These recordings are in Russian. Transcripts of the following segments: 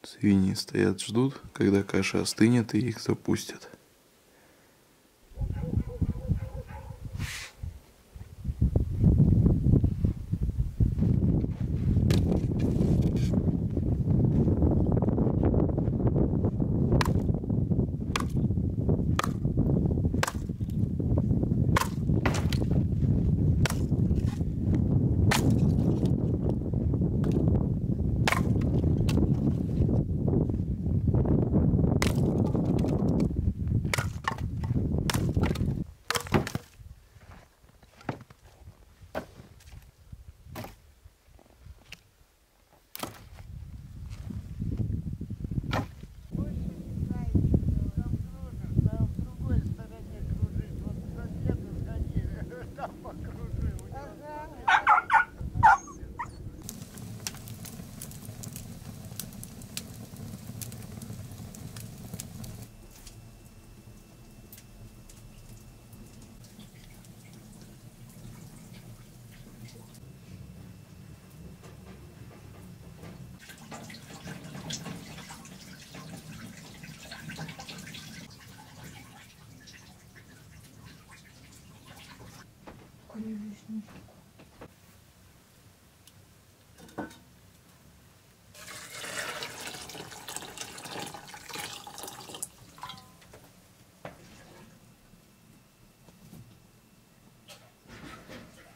Свиньи стоят, ждут, когда каша остынет и их запустят.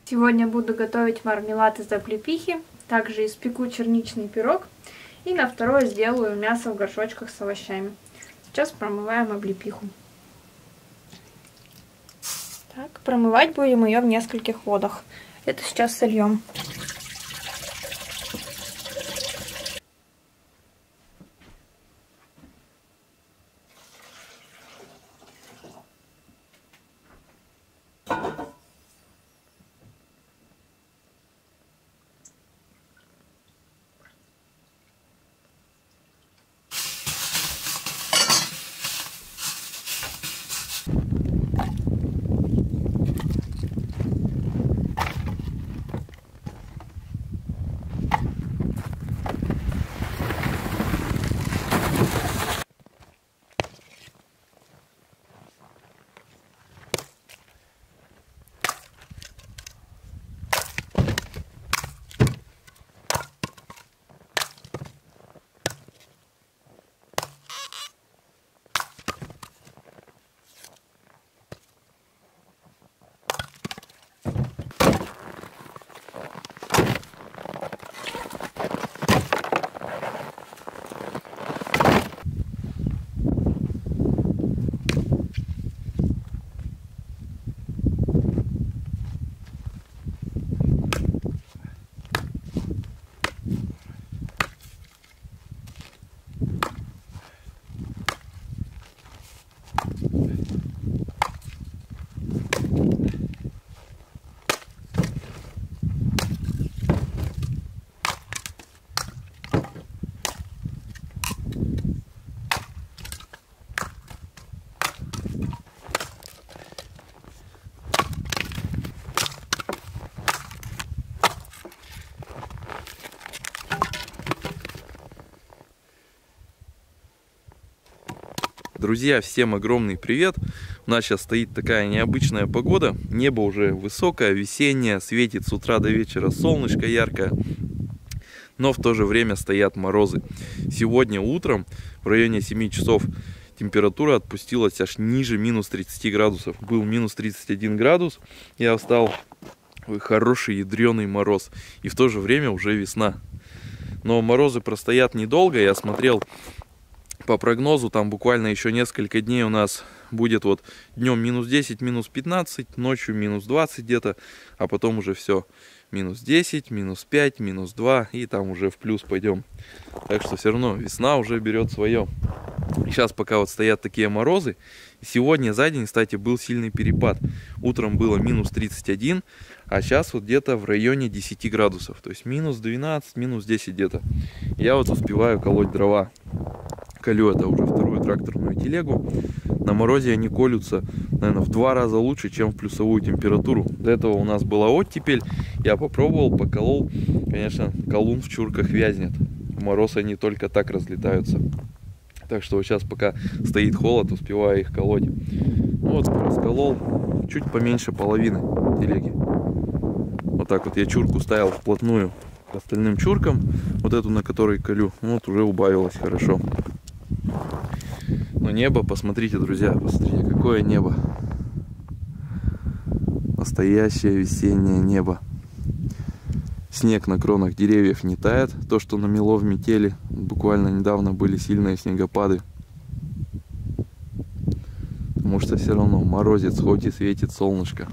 Сегодня буду готовить мармелад из облепихи, также испеку черничный пирог и на второе сделаю мясо в горшочках с овощами. Сейчас промываем облепиху. Так, промывать будем ее в нескольких водах. Это сейчас сольем. Друзья, всем огромный привет! У нас сейчас стоит такая необычная погода. Небо уже высокое, весеннее, светит с утра до вечера солнышко яркое. Но в то же время стоят морозы. Сегодня утром в районе 7 часов температура отпустилась аж ниже минус 30 градусов. Был минус 31 градус. Я встал, хороший ядреный мороз. И в то же время уже весна. Но морозы простоят недолго. Я смотрел по прогнозу, там буквально еще несколько дней у нас будет вот днем минус 10, минус 15, ночью минус 20 где-то, а потом уже все минус 10, минус 5, минус 2 и там уже в плюс пойдем. Так что все равно весна уже берет свое. И сейчас пока вот стоят такие морозы. Сегодня за день, кстати, был сильный перепад. Утром было минус 31, а сейчас вот где-то в районе 10 градусов. То есть минус 12, минус 10 где-то. Я вот успеваю колоть дрова. Колю это уже вторую тракторную телегу. На морозе они колются, наверное, в 2 раза лучше, чем в плюсовую температуру. До этого у нас была оттепель. Я попробовал, поколол. Конечно, колун в чурках вязнет. в мороз они только так разлетаются. Так что вот сейчас, пока стоит холод, успеваю их колоть. Вот, расколол чуть поменьше половины телеги. Вот так вот я чурку ставил вплотную к остальным чуркам. Вот эту, на которой колю, вот уже убавилось хорошо. Но небо, посмотрите, друзья, посмотрите, какое небо. Настоящее весеннее небо. Снег на кронах деревьев не тает. То, что намело в метели. Буквально недавно были сильные снегопады. Потому что все равно морозец, хоть и светит солнышко.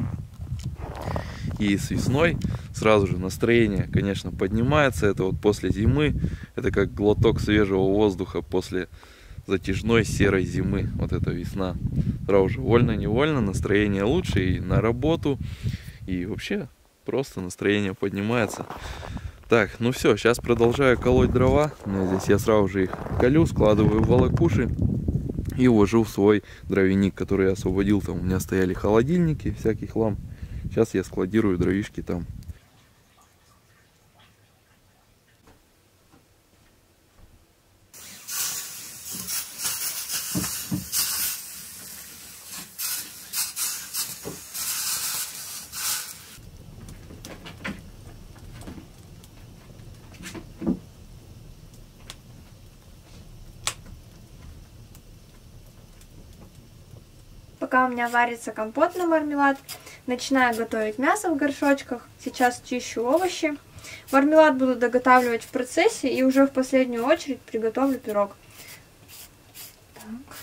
И с весной сразу же настроение, конечно, поднимается. Это вот после зимы. Это как глоток свежего воздуха после затяжной серой зимы. Вот эта весна. Сразу же вольно-невольно настроение лучше и на работу. И вообще просто настроение поднимается. Так, ну все, сейчас продолжаю колоть дрова. Здесь я сразу же их колю, складываю в волокуши и увожу в свой дровяник, который я освободил. Там у меня стояли холодильники, всякий хлам. Сейчас я складирую дровишки там. Пока у меня варится компот на мармелад, начинаю готовить мясо в горшочках. Сейчас чищу овощи. Мармелад буду доготавливать в процессе и уже в последнюю очередь приготовлю пирог. Так.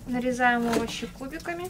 Нарезаем овощи кубиками.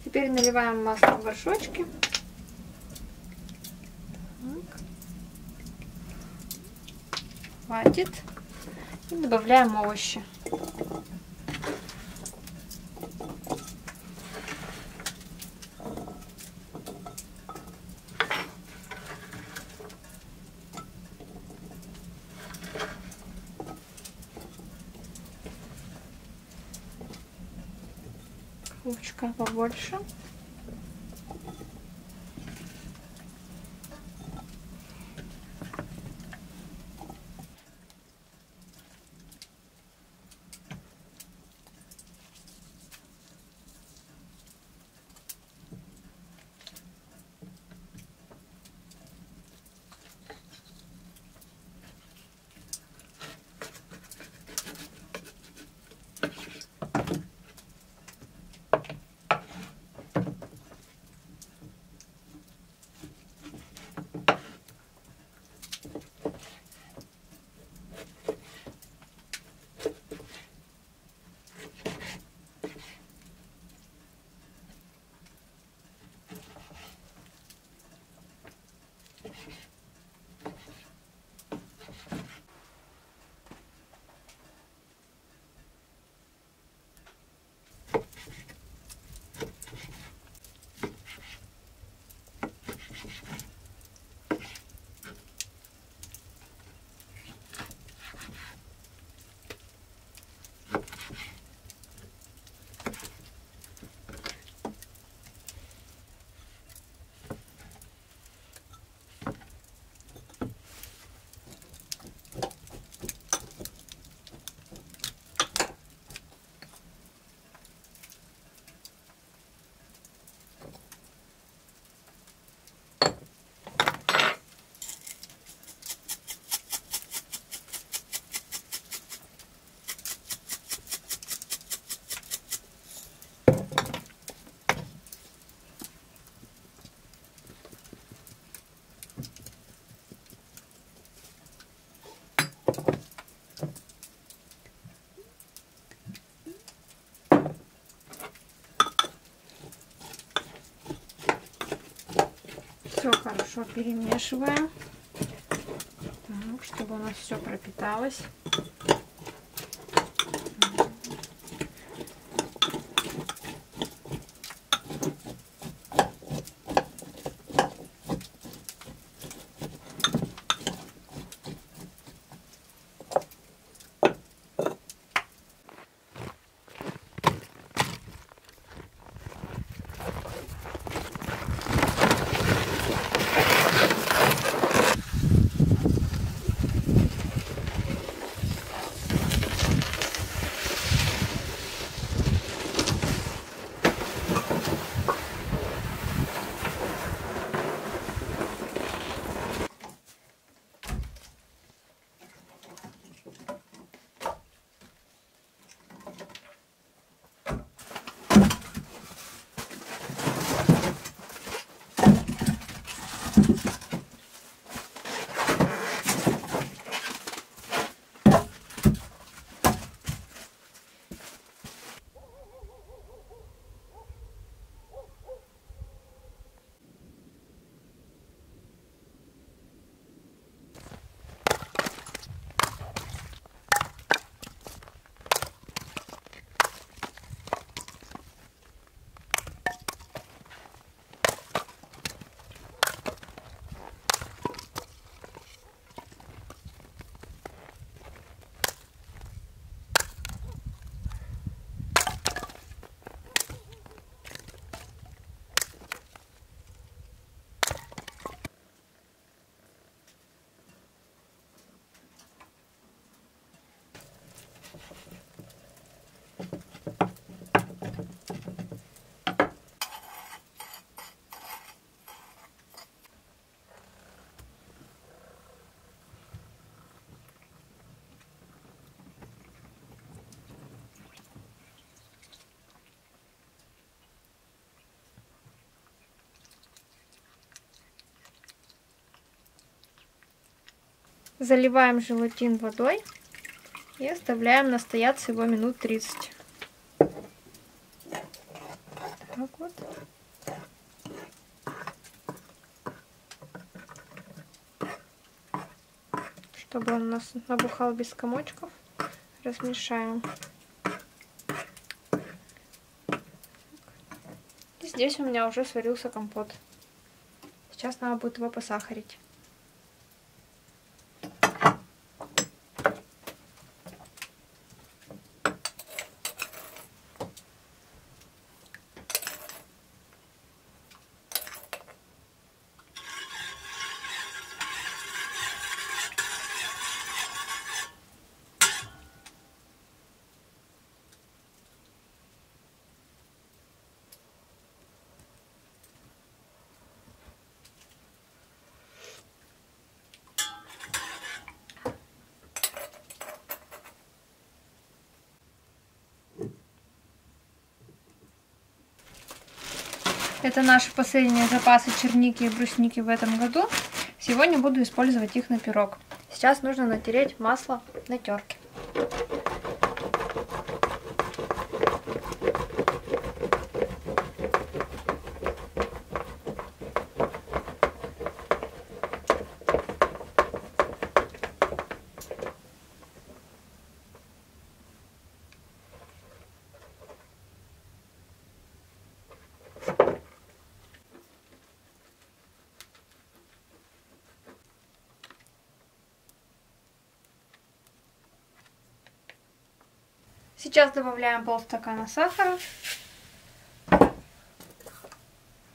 Теперь наливаем масло в горшочки. Так. Хватит. И добавляем овощи. Лучка побольше. Хорошо перемешиваем, так, чтобы у нас все пропиталось. Заливаем желатин водой и оставляем настояться его минут 30. Так вот. Чтобы он у нас набухал без комочков, размешаем. И здесь у меня уже сварился компот. Сейчас надо будет его посахарить. Это наши последние запасы черники и брусники в этом году. Сегодня буду использовать их на пирог. Сейчас нужно натереть масло на терке. Сейчас добавляем полстакана сахара,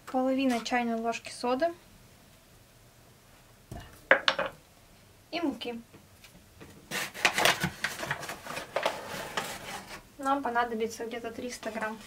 половина чайной ложки соды и муки. Нам понадобится где-то 300 грамм.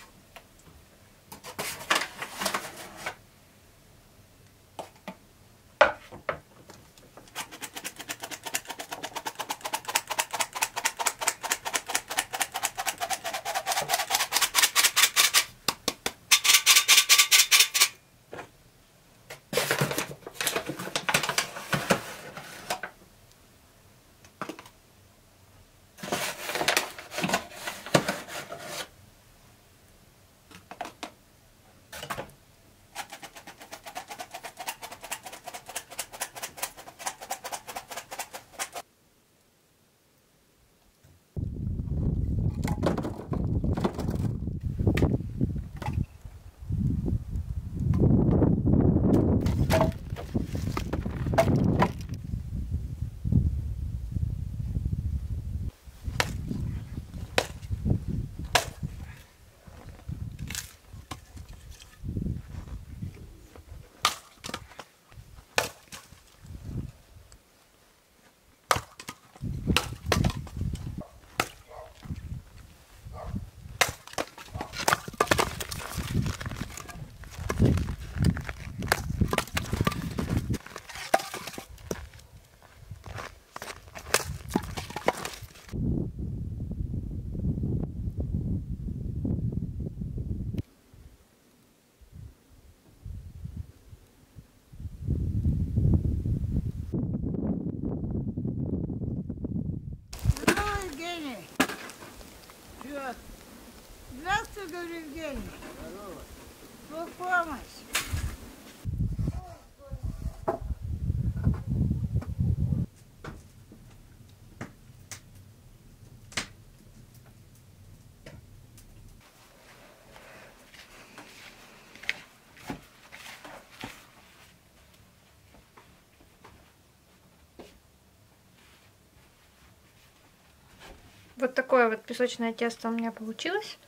Вот такое вот песочное тесто у меня получилось.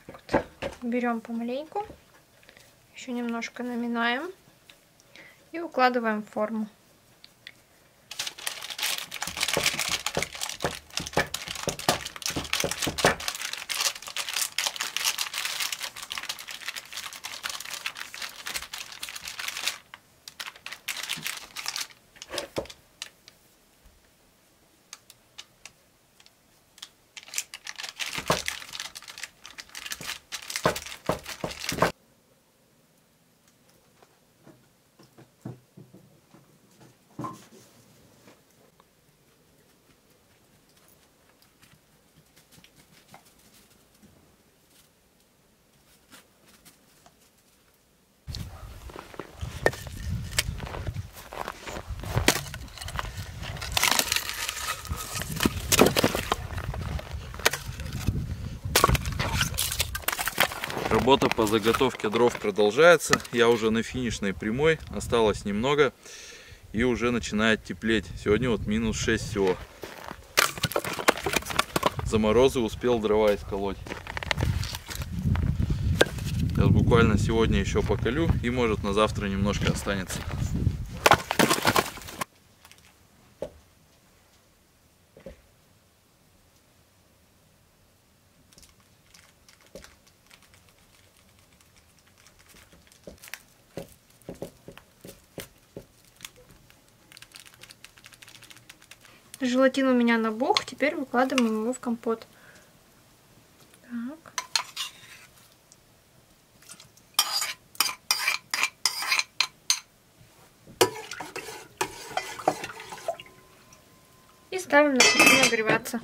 Так вот. Берем помаленьку, еще немножко наминаем и укладываем в форму. Работа по заготовке дров продолжается. Я уже на финишной прямой. Осталось немного. И уже начинает теплеть. Сегодня вот минус 6 всего. За морозы успел дрова исколоть. Сейчас буквально сегодня еще поколю. И может на завтра немножко останется. Желатин у меня набух, теперь выкладываем его в компот. Так. И ставим на плиту нагреваться.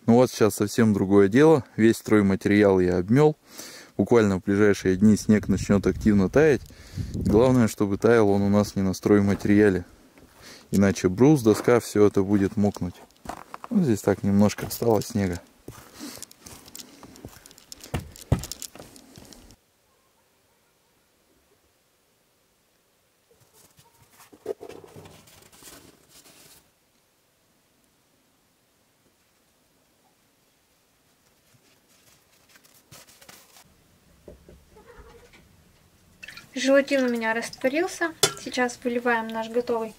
Ну вот сейчас совсем другое дело. Весь стройматериал я обмел. Буквально в ближайшие дни снег начнет активно таять. Главное, чтобы таял он у нас не на стройматериале. Иначе брус, доска, все это будет мокнуть. Вот здесь так немножко осталось снега. Желатин у меня растворился. Сейчас выливаем наш готовый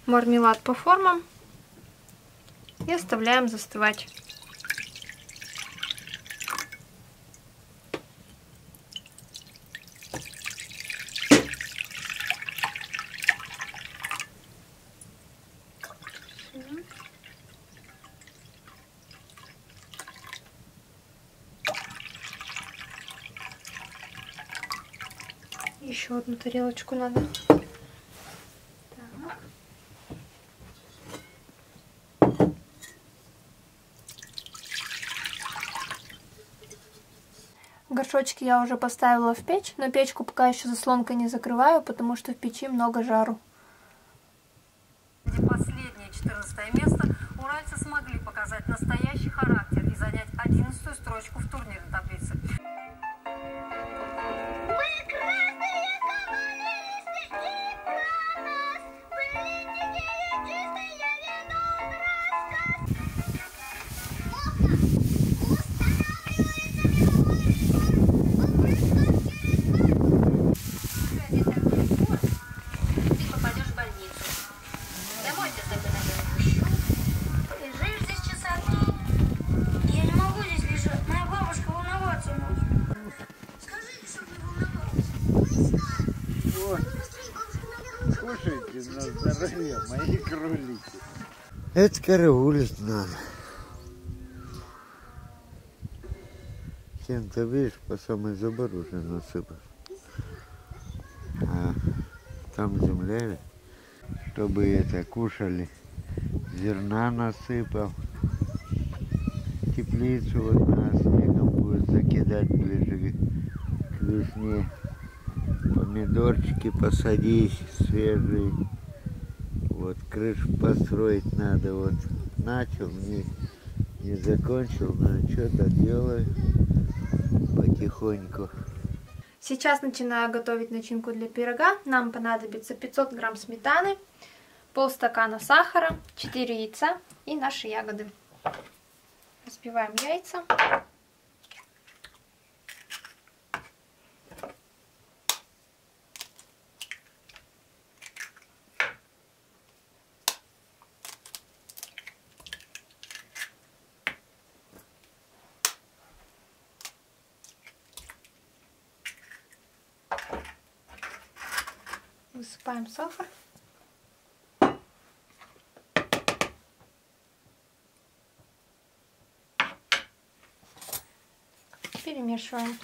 мармелад по формам и оставляем застывать. Еще одну тарелочку надо. Так. Горшочки я уже поставила в печь, но печку пока еще заслонкой не закрываю, потому что в печи много жару. Последнее 14 место уральцы смогли показать настоящий характер и занять 11-ю строчку в турнирной таблице. Кушайте на здоровье, мои кролики. Это караулить надо. Чем-то, видишь, по самой забор уже насыпал. А там земля, чтобы это кушали. Зерна насыпал. Теплицу вот на снегом будет закидать ближе к весне. Помидорчики посадить свежие. Вот крышу построить надо. Вот начал, не закончил, но что-то делаю потихоньку. Сейчас начинаю готовить начинку для пирога. Нам понадобится 500 грамм сметаны, полстакана сахара, 4 яйца и наши ягоды. Взбиваем яйца. Высыпаем сахар. Перемешиваем.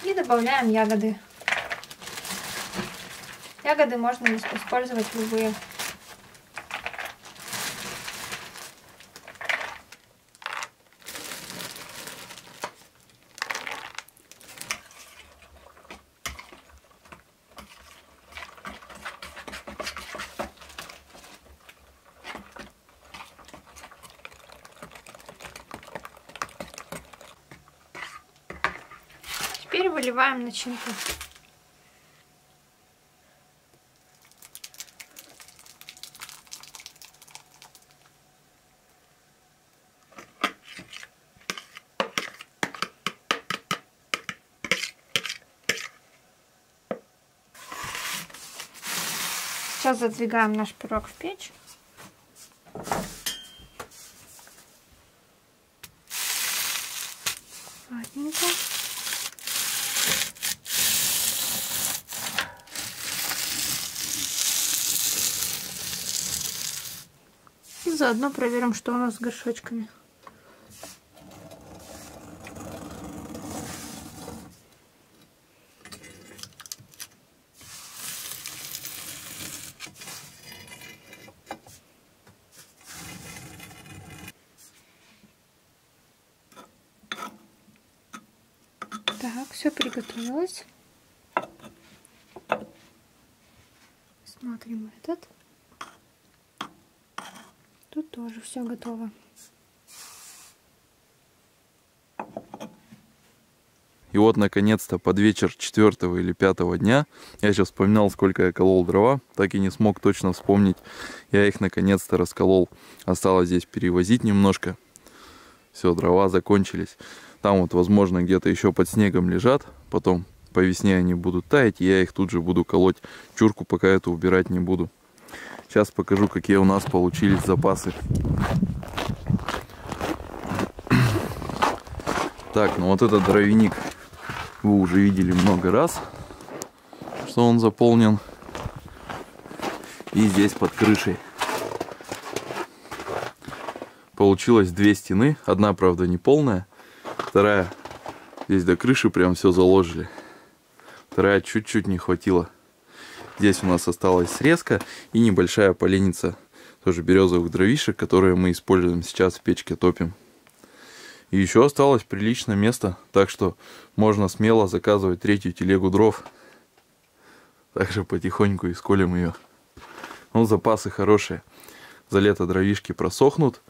И добавляем ягоды. Ягоды можно использовать любые. Теперь выливаем начинку. Сейчас задвигаем наш пирог в печь. Ладненько. И заодно проверим, что у нас с горшочками. Так, все приготовилось. Смотрим этот. Тут тоже все готово. И вот, наконец-то, под вечер 4-го или 5-го дня, я сейчас вспоминал, сколько я колол дрова, так и не смог точно вспомнить. Я их, наконец-то, расколол. Осталось здесь перевозить немножко. Все, дрова закончились. Там вот, возможно, где-то еще под снегом лежат. Потом по весне они будут таять, и я их тут же буду колоть. Чурку пока эту убирать не буду. Сейчас покажу, какие у нас получились запасы. Так, ну вот этот дровяник вы уже видели много раз, что он заполнен. И здесь под крышей получилось 2 стены. Одна, правда, не полная. Вторая, здесь до крыши прям все заложили. Вторая чуть-чуть не хватило. Здесь у нас осталась срезка и небольшая поленница тоже березовых дровишек, которые мы используем сейчас в печке, топим. И еще осталось приличное место, так что можно смело заказывать 3-ю телегу дров. Также потихоньку исколем ее. Ну, запасы хорошие. За лето дровишки просохнут.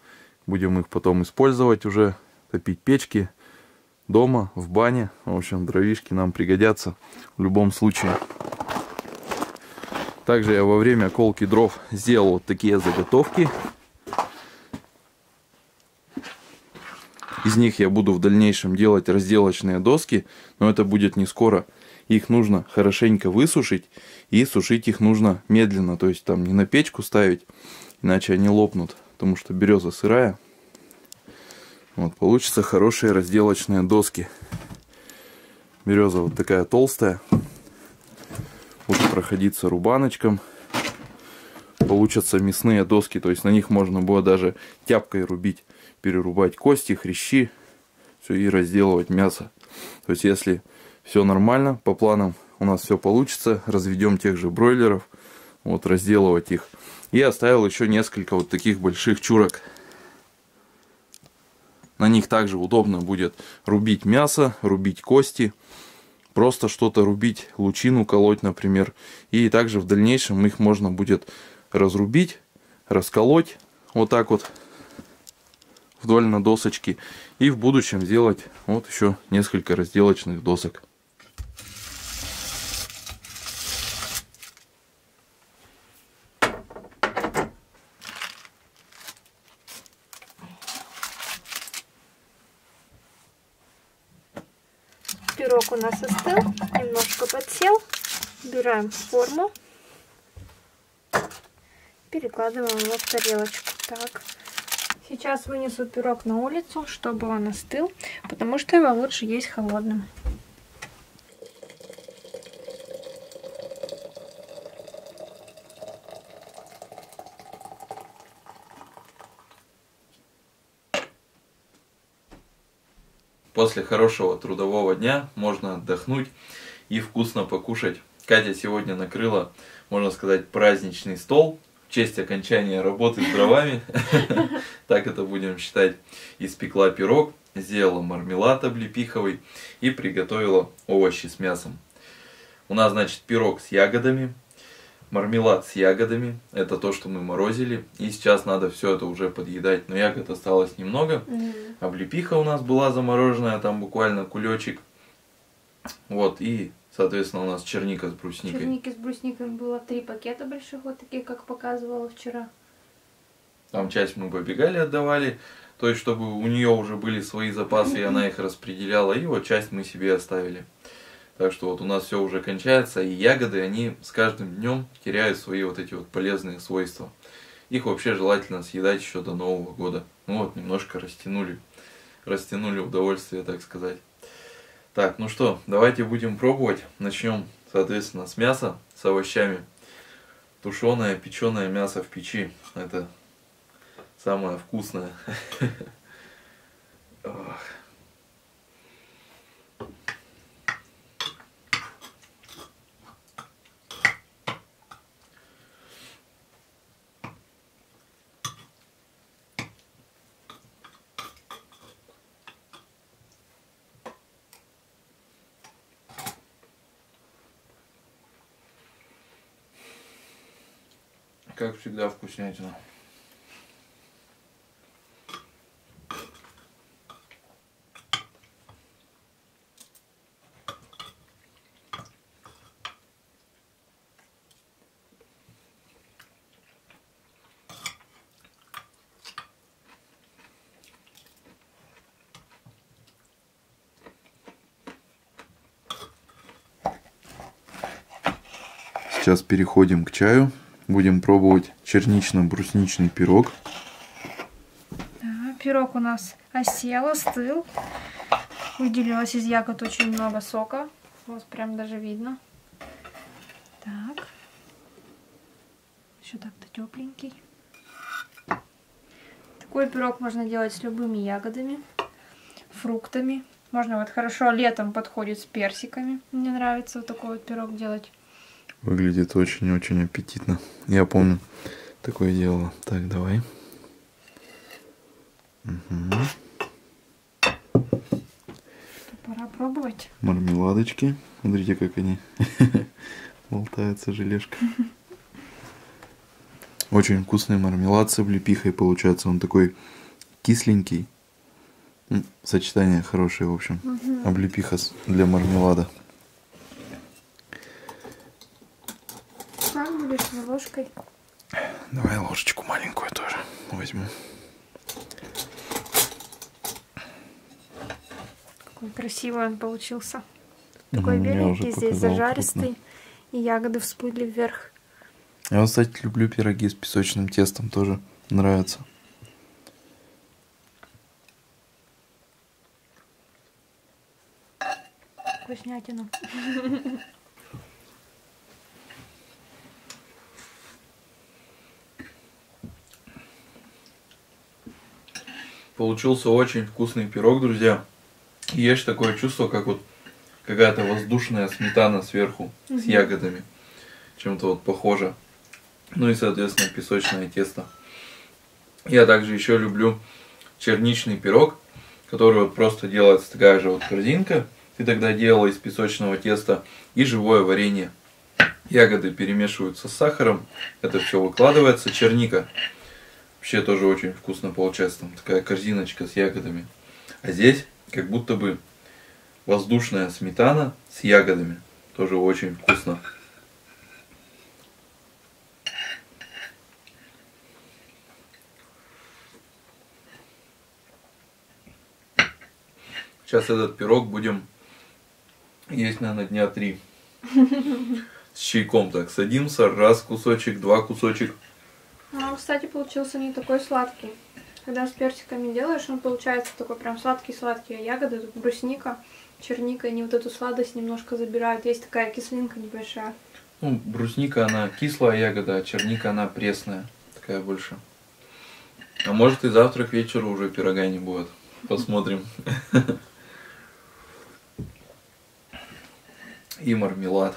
Будем их потом использовать уже, топить печки дома, в бане. В общем, дровишки нам пригодятся в любом случае. Также я во время колки дров сделал вот такие заготовки. Из них я буду в дальнейшем делать разделочные доски, но это будет не скоро. Их нужно хорошенько высушить, и сушить их нужно медленно, то есть там не на печку ставить, иначе они лопнут. потому что береза сырая. Вот, получится хорошие разделочные доски. Береза вот такая толстая. Будет проходиться рубаночком. Получатся мясные доски, то есть на них можно было даже тяпкой рубить, перерубать кости, хрящи, все, и разделывать мясо. То есть если все нормально, по планам у нас все получится, разведем тех же бройлеров, вот, разделывать их. И оставил еще несколько вот таких больших чурок. На них также удобно будет рубить мясо, рубить кости, просто что-то рубить, лучину колоть, например. И также в дальнейшем их можно будет разрубить, расколоть вот так вот вдоль на досочки. И в будущем сделать вот еще несколько разделочных досок. Пирог у нас остыл, немножко подсел. Убираем форму. Перекладываем его в тарелочку. Так. Сейчас вынесу пирог на улицу, чтобы он остыл, потому что его лучше есть холодным. После хорошего трудового дня можно отдохнуть и вкусно покушать. Катя сегодня накрыла, можно сказать, праздничный стол в честь окончания работы с дровами. Так это будем считать. Испекла пирог, сделала мармелад облепиховый и приготовила овощи с мясом. У нас, значит, пирог с ягодами, мармелад с ягодами. Это то, что мы морозили. И сейчас надо все это уже подъедать. Но ягод осталось немного. Облепиха у нас была замороженная, там буквально кулечек. Вот, и, соответственно, у нас черника с брусникой. Черники с брусникой было 3 пакета больших, вот такие, как показывала вчера. Там часть мы побегали, отдавали. То есть, чтобы у нее уже были свои запасы, и она их распределяла. И вот часть мы себе оставили. Так что вот у нас все уже кончается. И ягоды, они с каждым днем теряют свои вот эти вот полезные свойства. Их вообще желательно съедать еще до Нового года. Ну вот, немножко растянули удовольствие, так сказать. Так, ну что, давайте будем пробовать. Начнем, соответственно, с мяса, с овощами. Тушеное, печеное мясо в печи. Это самое вкусное. Как всегда, вкуснятина. Сейчас переходим к чаю. Будем пробовать чернично-брусничный пирог. Да, пирог у нас осел, остыл. Выделилось из ягод очень много сока. Вот прям даже видно. Так. Еще так-то тепленький. Такой пирог можно делать с любыми ягодами, фруктами. Можно вот хорошо летом подходит с персиками. Мне нравится вот такой вот пирог делать. Выглядит очень-очень аппетитно. Я помню, такое делала. Так, давай. Угу. Пора пробовать. Мармеладочки. Смотрите, как они болтаются, желешка. Очень вкусный мармелад с облепихой получается. Он такой кисленький. Сочетание хорошее, в общем. Облепиха для мармелада. Сам будешь ложкой. Давай ложечку маленькую тоже возьму. Какой красивый он получился. Такой беленький, здесь показал, зажаристый. крупно. И ягоды всплыли вверх. Я, кстати, люблю пироги с песочным тестом, тоже нравится. вкуснятина. Получился очень вкусный пирог, друзья. И есть такое чувство, как вот какая-то воздушная сметана сверху с ягодами. Чем-то вот похоже. Ну и, соответственно, песочное тесто. Я также еще люблю черничный пирог, который вот просто делается такая же вот корзинка. Ты тогда делала из песочного теста и живое варенье. Ягоды перемешиваются с сахаром. Это все выкладывается. Черника. Вообще тоже очень вкусно получается. Там такая корзиночка с ягодами. А здесь как будто бы воздушная сметана с ягодами. Тоже очень вкусно. Сейчас этот пирог будем есть, наверное, дня 3. С чайком так садимся. Раз кусочек, два кусочек. Он, кстати, получился не такой сладкий. Когда с персиками делаешь, он получается такой прям сладкий-сладкий. А ягоды, тут брусника, черника, они вот эту сладость немножко забирают. Есть такая кислинка небольшая. Ну, брусника, она кислая ягода, а черника, она пресная. Такая больше. А может и завтра к вечеру уже пирога не будет. Посмотрим. И мармелад.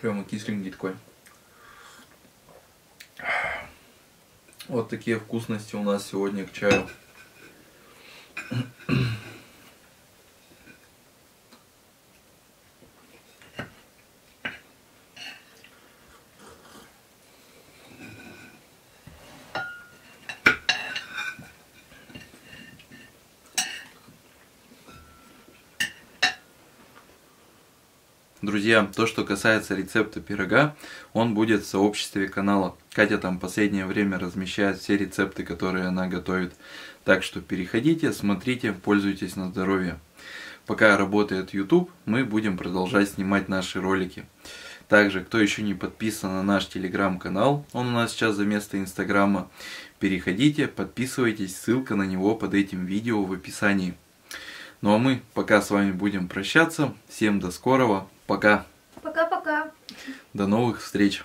Прямо кисленький такой. Вот такие вкусности у нас сегодня к чаю. Друзья, то, что касается рецепта пирога, он будет в сообществе канала. Катя там последнее время размещает все рецепты, которые она готовит. Так что переходите, смотрите, пользуйтесь на здоровье. Пока работает YouTube, мы будем продолжать снимать наши ролики. Также, кто еще не подписан на наш телеграм-канал, он у нас сейчас за место инстаграма, переходите, подписывайтесь, ссылка на него под этим видео в описании. Ну а мы пока с вами будем прощаться. Всем до скорого. Пока. Пока-пока. До новых встреч.